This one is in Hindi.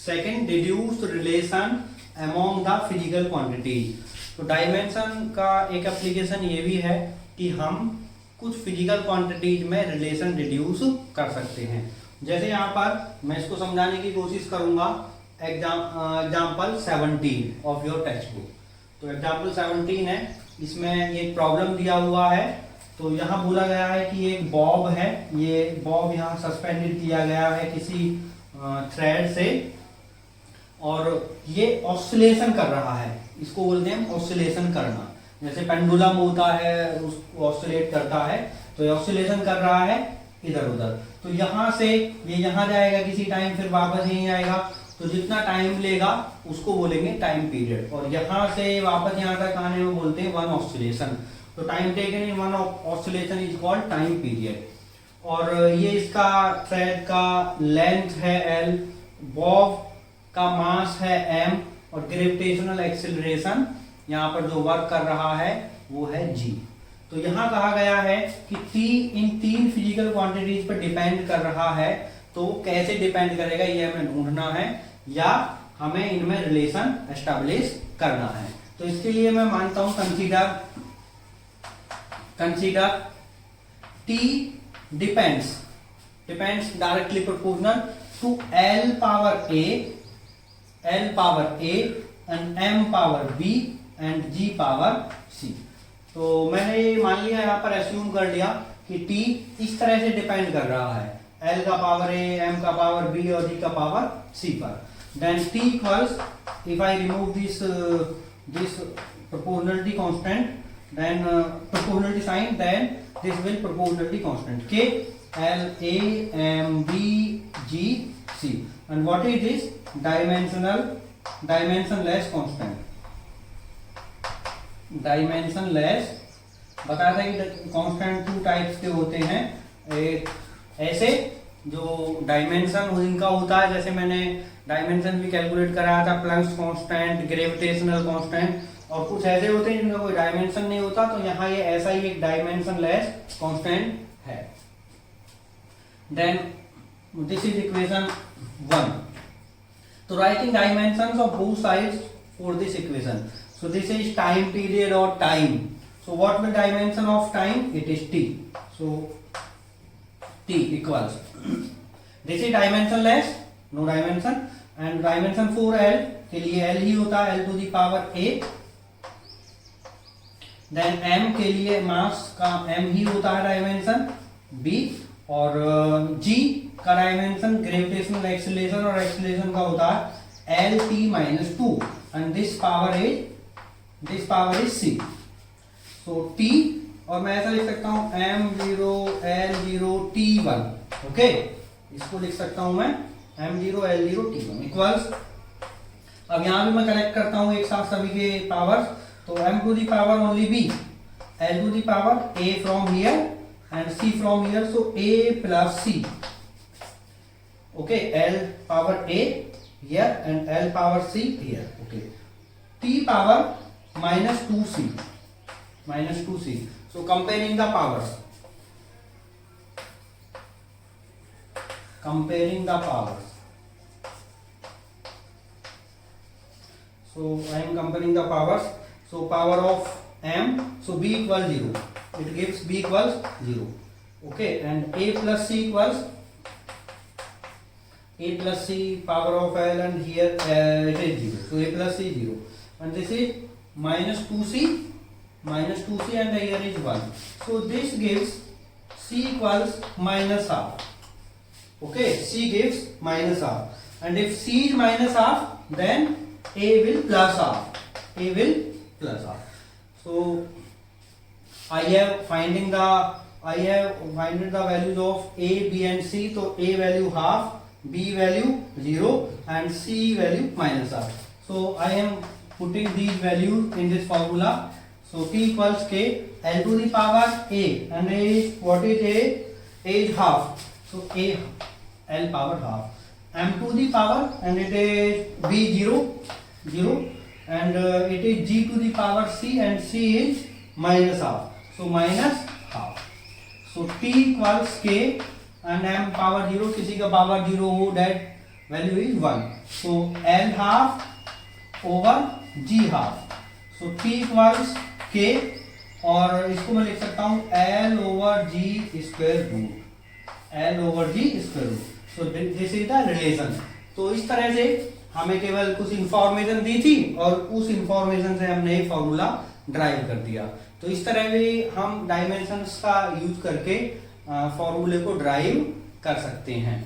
Second, reduce relation among the physical quantities. तो डायमेंशन का एक एप्लीकेशन ये भी है कि हम कुछ फिजिकल क्वांटिटीज में रिलेशन रिड्यूस कर सकते हैं। जैसे यहाँ पर मैं इसको समझाने की कोशिश करूंगा। Example 17 of your text book. तो एग्जाम्पल 17 है, इसमें ये प्रॉब्लम दिया हुआ है। तो यहाँ बोला गया है कि एक बॉब है, ये बॉब यहाँ सस्पेंडेड किया गया है किसी थ्रेड से और ये ऑसिलेशन कर रहा है। इसको बोलते हैं ऑसिलेशन करना। जैसे पेंडुलम होता है उसको ऑसिलेट करता है, तो ये ऑसिलेशन कर रहा है इधर उधर। तो यहाँ से ये यहाँ जाएगा किसी टाइम, फिर वापस यहीं आएगा। तो जितना टाइम लेगा उसको बोलेंगे टाइम पीरियड। और यहाँ से वापस यहाँ तक आने में बोलते हैं वन ऑसिलेशन। तो time taken in one oscillation is called time period. और ये इसका थ्रेड का लेंथ है L, बॉब का मास है m और ग्रेविटेशनल एक्सीलरेशन यहाँ पर जो वर्क कर रहा है वो है g। तो यहाँ कहा गया है कि T इन तीन फिजिकल क्वांटिटीज पर डिपेंड कर रहा है। तो कैसे डिपेंड करेगा ये हमें ढूंढना है या हमें इनमें रिलेशन एस्टैब्लिश करना है। तो इसके लिए मैं मानता हूं consider T depends directly proportional to L power A and M power B and G power C। तो मैंने ये मान लिया, यहाँ पर एस्यूम कर लिया कि T इस तरह से डिपेंड कर रहा है L का पावर A, M का पावर B और G का पावर C पर। Then T equals, if I remove this proportionality constant, then proportionality sign, then this will proportionality constant K L A M B G C. And what is this? Dimensionless constant. Dimensionless बताया था कि कांस्टेंट टू टाइप्स के होते हैं। एक ऐसे जो डायमेंशन जिनका होता है, जैसे मैंने डायमेंशन भी कैलकुलेट कराया था, प्लैंक्स कांस्टेंट, ग्रेविटेशनल कांस्टेंट। और कुछ ऐसे होते हैं जिनका कोई डायमेंशन नहीं होता। तो यहाँ ये ऐसा ही एक डायमेंशनलेस कांस्टेंट है। Then this is equation 1। तो writing dimensions of both sides for this equation. So this is time period or time. So what the dimension of time? It is t. So t equals this is dimensionless, no dimension, and dimension for L के लिए L ही होता है, L to the power A. Then M के लिए मास का M ही होता है डायमेंशन B। और G का डायमेंशन ग्रेविटेशनल एक्सीलरेशन और एक्सीलरेशन का होता है LT-2 and this power is C. So T, और मैं ऐसा लिख सकता हूं M0 L0 T1। ओके, इसको लिख सकता हूं मैं M0 L0 T1 इक्वल्स। अब यहां भी मैं कनेक्ट करता हूं एक साथ सभी के पावर्स। तो M to the power only B, L to the power A from here and C from here, so A plus C. Okay, L power A here and L power C here. Okay, T power minus 2C. So comparing the powers. So I am comparing the powers. So power of M, so B equals 0. It gives B equals 0. Okay, and A plus C equals A plus C power of L, and here it is 0. So A plus C 0. And this is minus 2C and here is 1. So this gives C equals minus half. Okay, C gives minus half. And if C is minus half, then A will plus half. So I have finding the values of A, B and C. So A value half, B value 0 and C value minus half. So I am putting these values in this formula. So T equals K L to the power A, and A is, what is A? A is half. So A L power half. M to the power, and it is B 0, and it is G to the power C, and C is minus half. So minus half. So T equals K and M power 0, किसी का power 0 हो, that value is 1, so L half over G half, so 3 equals K, और इसको मैं लिख सकता हूं L over G square root, L over G square root, so this is the relation. तो इस तरह से हमें केवल कुछ इंफॉर्मेशन दी थी और उस इंफॉर्मेशन से हमने एक फॉर्मूला ड्राइव कर दिया। तो इस तरह भी हम डायमेंशंस का यूज करके फॉर्मूले को ड्राइव कर सकते हैं।